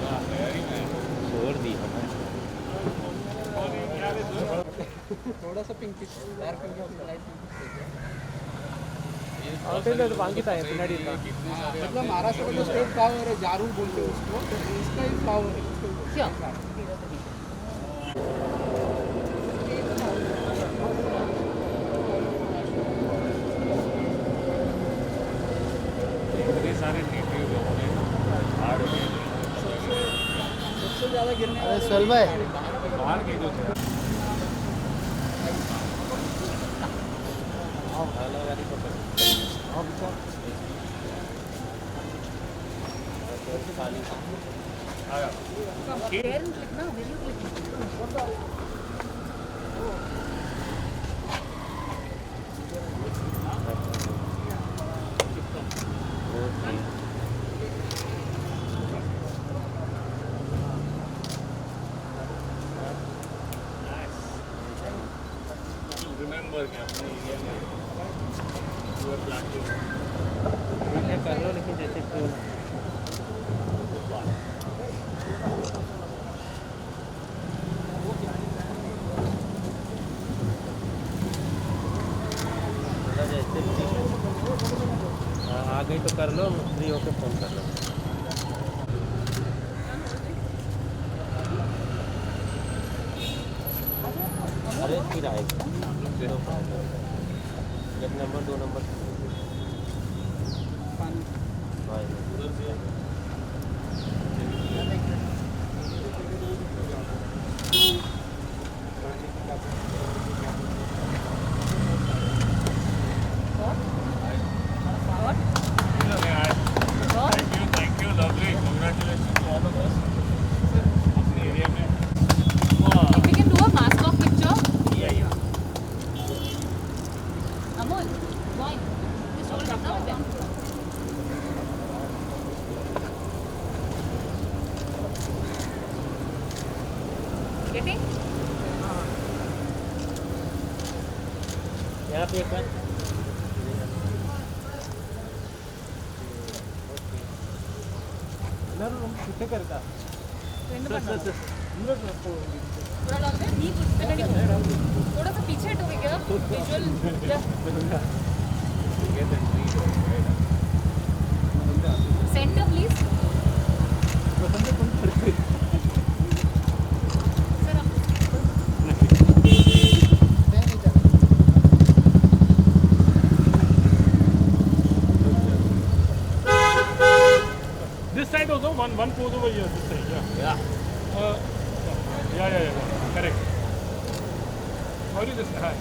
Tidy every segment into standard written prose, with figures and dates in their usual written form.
छोड़ दी हमें थोड़ा सा पिंकिश डार्क पिंकिश लाइट वांगिता है पिनाडी मतलब महाराष्ट्र में जो स्टेट फ्लावर है जारू बोलते हैं उसको, तो इसका ही फ्लावर है उसको। क्या इतने सारे नेटिव लोगों ने झाड़ सबसे ज़्यादा गिरने वाला स्वल्भ है बाहर के जो थे पेरेंट लिखना मेरे को लिखना रिमेंबर कि अपने एरिया में पूरा प्लांटिंग कर लो लेकिन जैसे फूल आ गई तो कर लो, फ्री होके फोन कर लो। अरे फिर आएगा एक number 2 number thank you lovely congratulation to all of us अपने एरिया में If we can do a mask off picture, yeah. Amol, join. Just hold it now with them. Getting? यहाँ पे एक बार कितने करता थोड़ा लॉन्ग है नी पुश पे थोड़ा सा पीछे हटोगे क्या visual centre please sir This side also, one pose over here, this side, yeah. Yeah, correct. How do you just, hi.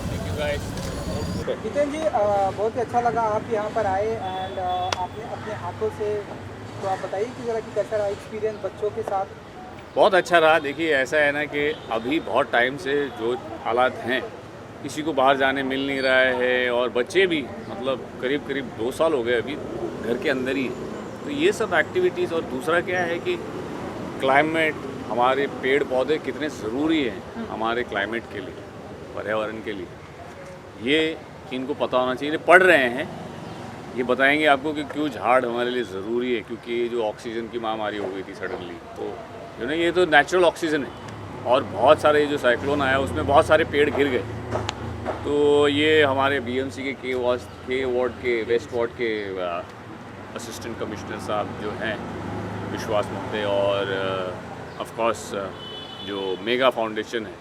Thank you guys. Hiten ji, बहुत ही अच्छा लगा आप यहाँ पर आए एंड आपने अपने हाथों से, तो आप बताइए कि ज़रा कि कैसा रहा एक्सपीरियंस बच्चों के साथ। बहुत अच्छा रहा। देखिए ऐसा है ना कि अभी बहुत टाइम से जो हालात हैं, किसी को बाहर जाने मिल नहीं रहा है और बच्चे भी मतलब करीब 2 साल हो गए अभी घर के अंदर ही हैं। तो ये सब एक्टिविटीज़ और दूसरा क्या है कि क्लाइमेट, हमारे पेड़ पौधे कितने ज़रूरी हैं हमारे क्लाइमेट के लिए, पर्यावरण के लिए, ये इनको पता होना चाहिए। पढ़ रहे हैं, ये बताएंगे आपको कि क्यों झाड़ हमारे लिए ज़रूरी है, क्योंकि ये जो ऑक्सीजन की महामारी हो गई थी सडनली, तो जो ना ये तो नेचुरल ऑक्सीजन है और बहुत सारे ये जो साइक्लोन आया उसमें बहुत सारे पेड़ गिर गए। तो ये हमारे बीएमसी के के वार्ड के वेस्ट वार्ड के असिस्टेंट कमिश्नर साहब जो हैं विश्वास महोदय और ऑफ कोर्स जो मेगा फाउंडेशन है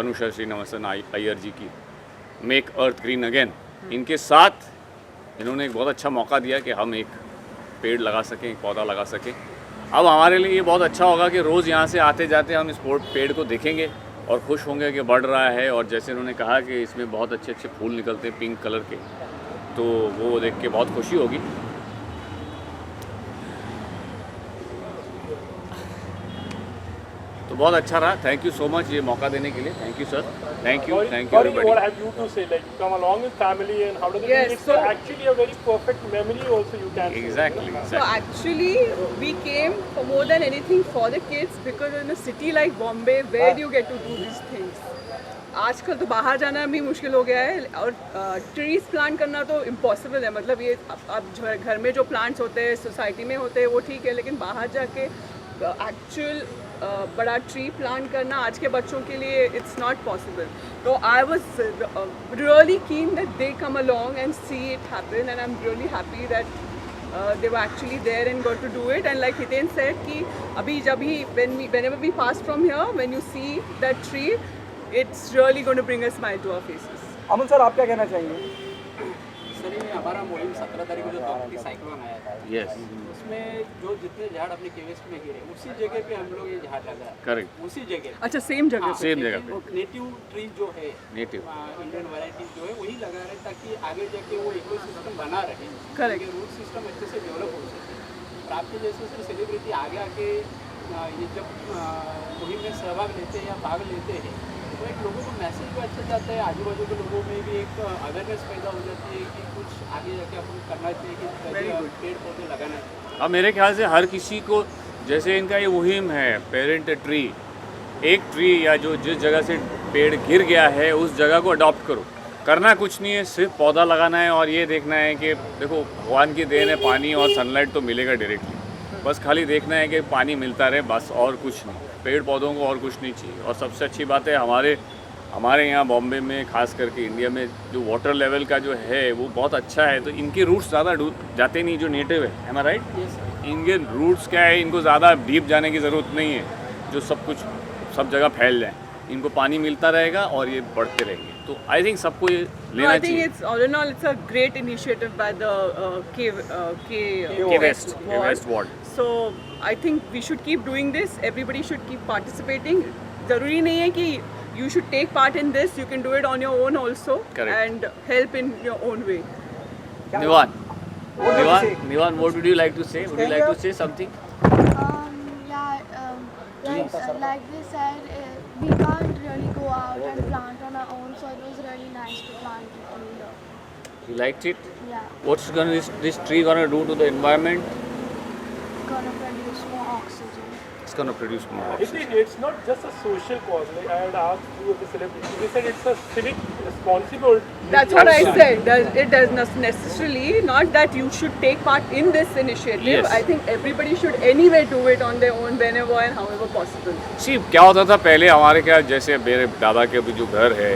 अनुषा श्रीनिवासन अय्यर जी की मेक अर्थ ग्रीन अगेन, इनके साथ इन्होंने एक बहुत अच्छा मौका दिया कि हम एक पेड़ लगा सकें, एक पौधा लगा सकें। अब हमारे लिए ये बहुत अच्छा होगा कि रोज़ यहाँ से आते जाते हम इस पेड़ को देखेंगे और खुश होंगे कि बढ़ रहा है। और जैसे उन्होंने कहा कि इसमें बहुत अच्छे अच्छे फूल निकलते हैं पिंक कलर के, तो वो देख के बहुत खुशी होगी। तो बहुत अच्छा रहा। थैंक यू सो मच ये मौका देने के लिए। Thank you sir, thank you everybody. What have you to say? Like, you come along with family and how does it? Yes, It's so- actually a very perfect memory also. You can. Exactly. So actually, we came for more than anything for the kids, because in a city like Bombay, where do you get to do these things? आजकल तो बाहर जाना भी मुश्किल हो गया है और ट्रीज प्लांट करना तो इम्पॉसिबल है। मतलब ये अब घर में जो प्लांट्स होते हैं सोसाइटी में होते हैं वो ठीक है, लेकिन बाहर जाके एक्चुअल बड़ा ट्री प्लांट करना आज के बच्चों के लिए इट्स नॉट पॉसिबल। तो I was really keen that they come along and see it happen and I am really happy that they were actually there and got to do it. And like Hiten said कि अभी जब ही whenever we pass from here, when you see that tree, it's really going to bring a smile to our faces. Aman sir, आप क्या कहना चाहेंगे? Sir ये हमारा मुहिम 17 तारीख को जो तोकती साइक्लोन आया था, यस, उसमें जो जितने झाड़ अपने केवेस्ट में गिरे उसी जगह पे हम लोग ये झाड़ लगा, करेक्ट, उसी जगह। अच्छा, सेम जगह पे? सेम जगह पे नेटिव ट्री जो है, नेटिव इंडियन वैरायटी जो है वही लगा रहे ताकि आगे जाके वो इकोसिस्टम बना रहे, करेक्ट, रूट सिस्टम अच्छे से डेवलप हो सके। और आपके जैसे उसमें सेलिब्रिटी आगे आके ये जब मुहिम में सहभाग लेते हैं या भाग लेते हैं तो एक लोगों को मैसेज भी अच्छा जाता है, आजू बाजू के लोगों में भी एक अवेयरनेस पैदा हो जाती है कि कुछ आगे जाके अपन करना चाहिए कि पेड़ पौधे लगाना चाहिए। अब मेरे ख्याल से हर किसी को, जैसे इनका ये मुहिम है पेरेंट ट्री, एक ट्री या जो जिस जगह से पेड़ गिर गया है उस जगह को अडॉप्ट करो। करना कुछ नहीं है, सिर्फ पौधा लगाना है और ये देखना है कि देखो भगवान की देन है, पानी और सनलाइट तो मिलेगा डायरेक्टली, बस खाली देखना है कि पानी मिलता रहे, बस और कुछ नहीं। पेड़ पौधों को और कुछ नहीं चाहिए। और सबसे अच्छी बात है हमारे यहाँ बॉम्बे में, खास करके इंडिया में जो वाटर लेवल का जो है वो बहुत अच्छा है, तो इनके रूट्स ज़्यादा जाते नहीं जो नेटिव है, एम आई राइट? इनके रूट्स क्या है, इनको ज़्यादा डीप जाने की ज़रूरत नहीं है, जो सब कुछ सब जगह फैल जाए, इनको पानी मिलता रहेगा और ये बढ़ते रहेंगे। तो आई थिंक सबको ये लेना चाहिए। I think it's all in all it's a great initiative by the K West Ward. So I think we should keep doing this. Everybody should keep participating. ज़रूरी नहीं है कि you should take part in this. You can do it on your own also. Correct. And help in your own way. Nivan, what would you like to say? Would you like to say something? Like they said, we can't really go out and plant on our own, so it was really nice to plant it in here. You liked it? Yeah, What's this tree gonna do to the environment? gonna produce more oxygen. It's gonna produce more oxygen. It's not just a social cause. Like I had asked few of the celebrities, they said it's a civic responsible. That's what I said. It does not necessarily not that you should take part in this initiative. Yes. I think everybody should anyway do it on their own whenever and however possible. See, क्या होता था पहले हमारे क्या, जैसे मेरे दादा के अभी जो घर है,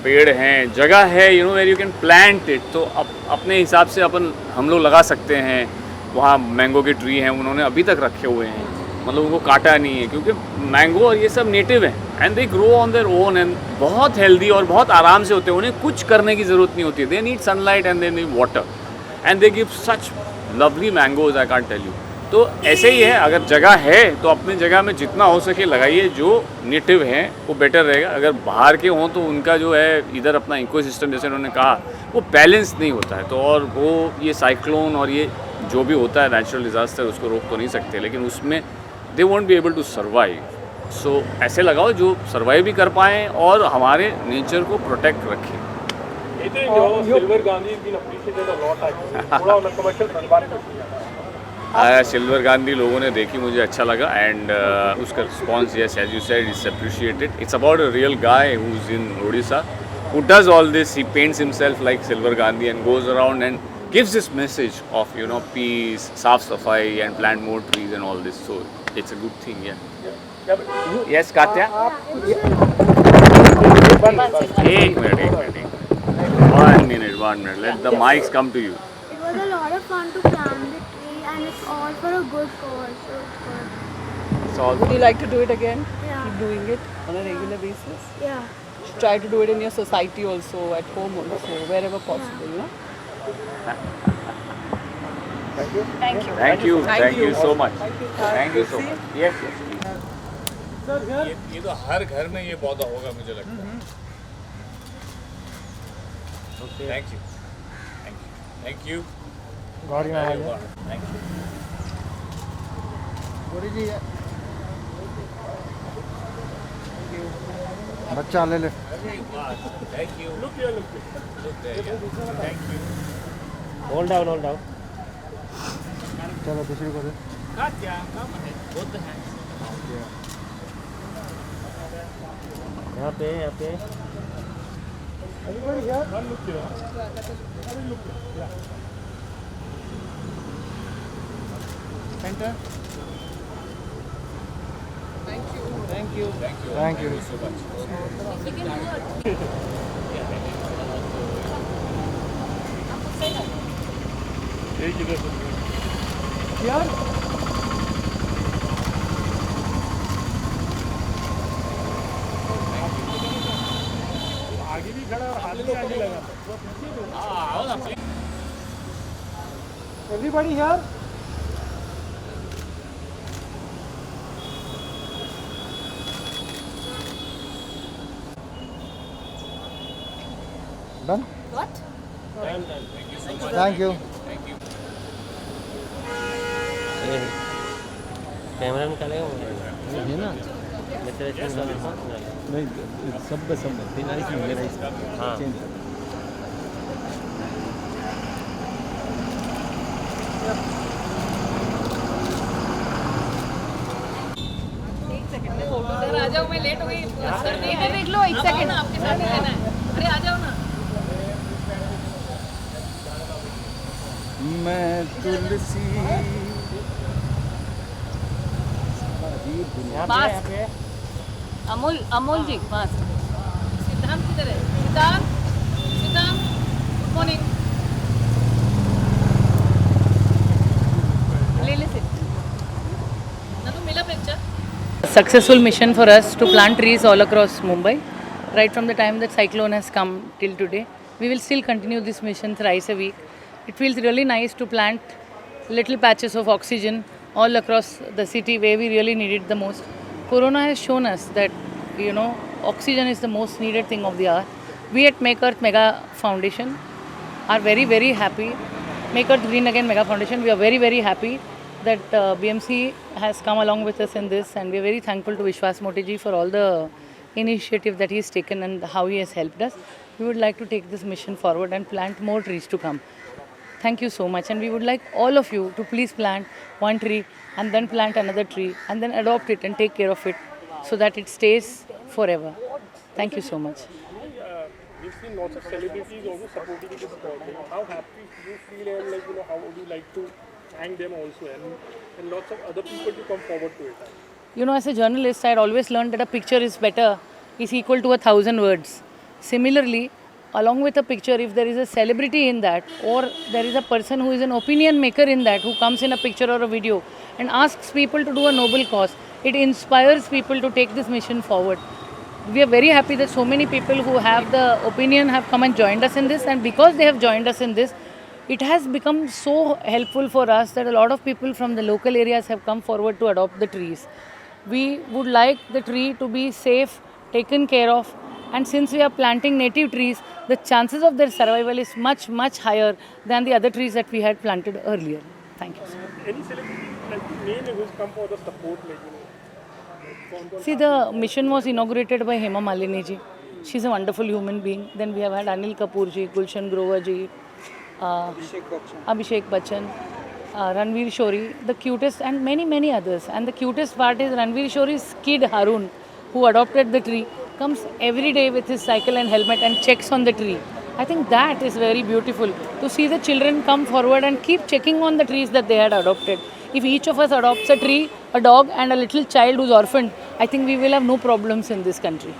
पेड़ हैं, जगह है, you know where you can plant it, तो अपने हिसाब से हम लोग लगा सकते हैं। वहाँ मैंगो के ट्री हैं, उन्होंने अभी तक रखे हुए हैं, मतलब उनको काटा नहीं है, क्योंकि मैंगो और ये सब नेटिव हैं and they grow on their own and बहुत हेल्दी और बहुत आराम से होते हैं, उन्हें कुछ करने की ज़रूरत नहीं होती है। They need sunlight and they need water and they give such lovely mangoes, I can't tell you. तो ऐसे ही है, अगर जगह है तो अपनी जगह में जितना हो सके लगाइए, जो नेटिव हैं वो बेटर रहेगा। अगर बाहर के हों तो उनका जो है इधर अपना इकोसिस्टम, जैसे उन्होंने कहा, वो बैलेंस नहीं होता है, तो और वो ये साइक्लोन और ये जो भी होता है नेचुरल डिज़ास्टर, उसको रोक तो नहीं सकते, लेकिन उसमें they won't be able to survive. So ऐसे लगाओ जो सर्वाइव भी कर पाएँ और हमारे नेचर को प्रोटेक्ट रखें। Silver Gandhi has been appreciated a lot actually. थोड़ा उन्हें commercial धनबाद में सिल्वर गांधी लोगों ने देखी, मुझे अच्छा लगा एंड उसका response, yes as you said, it's appreciated. It's about a real guy who is in Odisha, who does all this, he paints himself like silver Gandhi and goes around and gives this message of, you know, peace, saaf safai and plant more trees and all this, so it's a good thing. Yes, Katya? एक minute, 1 minute, let the mics come to you. It was a lot of fun to plant the tree, and it's all for a good cause. So it's good. It's all Would you like to do it again? Yeah. Keep doing it on a regular basis. Yeah. Try to do it in your society also, at home also, wherever possible. No? Thank you so much. Thank you so much. Yes. ये तो हर घर में ये पौधा होगा, मुझे लगता है। Thank you. Thank you. बच्चा ले ले। Thank you. Look there. Thank you. Hold down. चलो दूसरी को दे। Katya, come ahead. Both the hands. यहाँ पे Everybody here? One look here. One look here. Yeah. Center. Thank you. Thank you. Thank you so much. एक इधर से Here? आगे भी खड़ा और हाथ भी आगे लगा Everybody here? Done? What? Thank you. Camera निकालेगा ये ना नहीं सब बिना इसमें मेरा इसका हाँ चेंज एक सेकंड में फोटो सर आ जाओ, मैं लेट हो गई सर। नहीं देख लो, एक सेकंड आपके साथ ही लेना है। अरे आ जाओ ना। मैं तुलसी पास अमोल, अमोल जी पास। सिद्धांत किधर है? सिद्धांत, सिद्धांत, गुड मॉर्निंग। ले ले सिर्फ ना तो मिला picture. Successful mission for us to plant trees all across Mumbai. Right from the time that cyclone has come till today, we will still continue this mission thrice a week. It feels really nice to plant little patches of oxygen all across the city where we really need it the most. Corona has shown us that, you know, oxygen is the most needed thing of the hour. We at Make Earth Mega Foundation are very, very happy. Make Earth Green Again Mega Foundation, we are very, very happy that BMC has come along with us in this, and we are very thankful to Vishwas Moti ji for all the initiative that he has taken and how he has helped us. We would like to take this mission forward and plant more trees to come. Thank you so much, and we would like all of you to please plant one tree and then plant another tree and then adopt it and take care of it so that it stays forever. Thank you so much. We've seen lots of celebrities also supporting this project. How happy do you feel, and like, you know, how would you like to thank them also, and lots of other people to come forward to it? You know, as a journalist, I had always learned that a picture is equal to 1,000 words. Similarly, along with a picture, if there is a celebrity in that, or there is a person who is an opinion maker in that, who comes in a picture or a video and asks people to do a noble cause, it inspires people to take this mission forward. We are very happy that so many people who have the opinion have come and joined us in this, and because they have joined us in this, it has become so helpful for us that a lot of people from the local areas have come forward to adopt the trees. We would like the tree to be safe, taken care of, and since we are planting native trees, the chances of their survival is much, much higher than the other trees that we had planted earlier. Thank you. Any celebrity like to name who's come for the support, like, you know? See, the mission was inaugurated by Hema Malini ji. She's a wonderful human being. Then we have had Anil Kapoor ji, Gulshan Grover ji, Abhishek Bachchan, Ranveer Shori, the cutest, and many, many others. And the cutest part is Ranveer Shori's kid Harun, who adopted the tree, comes every day with his cycle and helmet and checks on the tree. I think that is very beautiful to see the children come forward and keep checking on the trees that they had adopted. If each of us adopts a tree, a dog, and a little child who's orphaned, I think we will have no problems in this country.